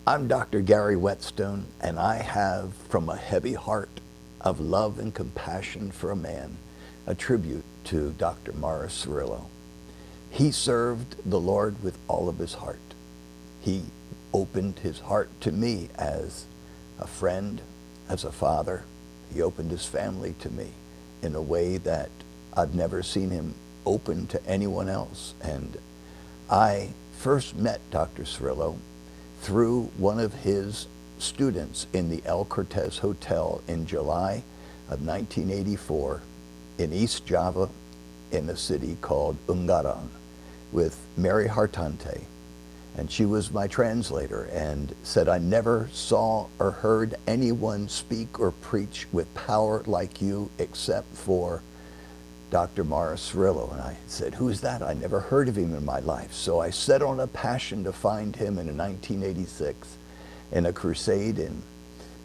I'm Dr. Gary Whetstone, and I have, from a heavy heart of love and compassion for a man, a tribute to Dr. Morris Cerullo. He served the Lord with all of his heart. He opened his heart to me as a friend, as a father. He opened his family to me in a way that I've never seen him open to anyone else. And I first met Dr. Cerullo through one of his students in the El Cortez Hotel in July of 1984 in East Java in a city called Ungaran with Mary Hartante. And she was my translator and said, I never saw or heard anyone speak or preach with power like you except for Dr. Morris Cerullo. And I said, who's that? I never heard of him in my life. So I set on a passion to find him in 1986 in a crusade in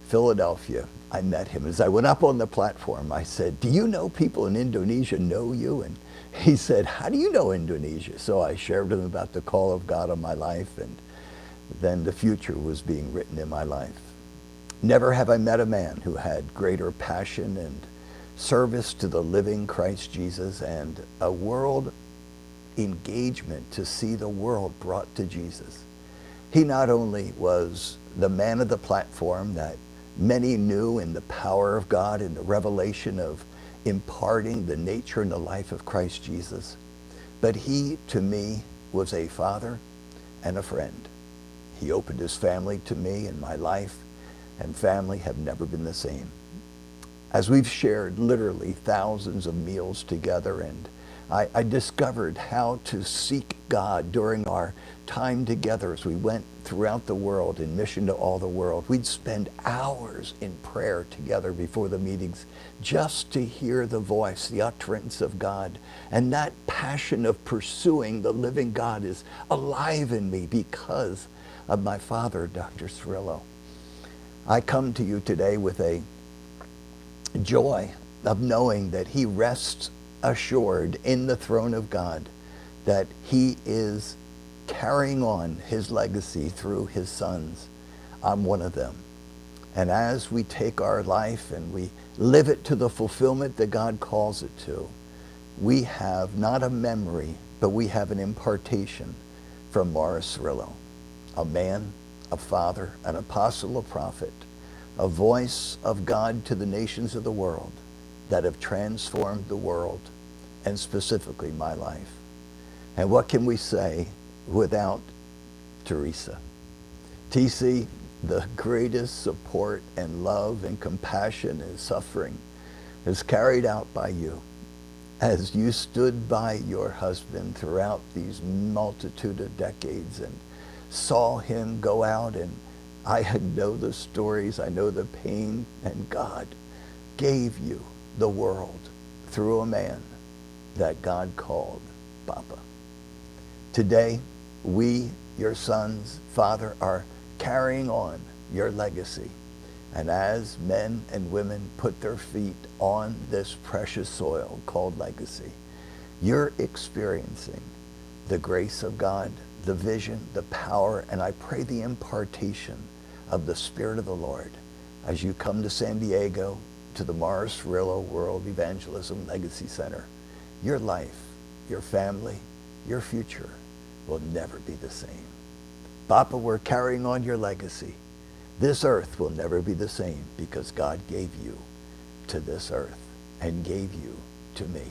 Philadelphia. I met him. As I went up on the platform, I said, do you know people in Indonesia know you? And he said, how do you know Indonesia? So I shared with him about the call of God on my life, and then the future was being written in my life. Never have I met a man who had greater passion and service to the living Christ Jesus and a world engagement to see the world brought to Jesus. He not only was the man of the platform that many knew in the power of God and the revelation of imparting the nature and the life of Christ Jesus, but he, to me, was a father and a friend. He opened his family to me, and my life and family have never been the same. As we've shared literally thousands of meals together, and I discovered how to seek God during our time together as we went throughout the world in mission to all the world. We'd spend hours in prayer together before the meetings just to hear the voice, the utterance of God. And that passion of pursuing the living God is alive in me because of my father, Dr. Cerullo. I come to you today with a joy of knowing that he rests assured in the throne of God, that he is carrying on his legacy through his sons. I'm one of them. And as we take our life and we live it to the fulfillment that God calls it to, we have not a memory, but we have an impartation from Morris Cerullo, a man, a father, an apostle, a prophet, a voice of God to the nations of the world that have transformed the world, and specifically my life. And what can we say without Teresa? TC, the greatest support and love and compassion and suffering is carried out by you as you stood by your husband throughout these multitude of decades and saw him go out. And I know the stories, I know the pain, and God gave you the world through a man that God called Papa. Today, we, your sons, Father, are carrying on your legacy. And as men and women put their feet on this precious soil called legacy, you're experiencing the grace of God, the vision, the power, and I pray the impartation of the Spirit of the Lord as you come to San Diego, to the Morris Cerullo World Evangelism Legacy Center. Your life, your family, your future will never be the same. Papa, we're carrying on your legacy. This earth will never be the same because God gave you to this earth and gave you to me.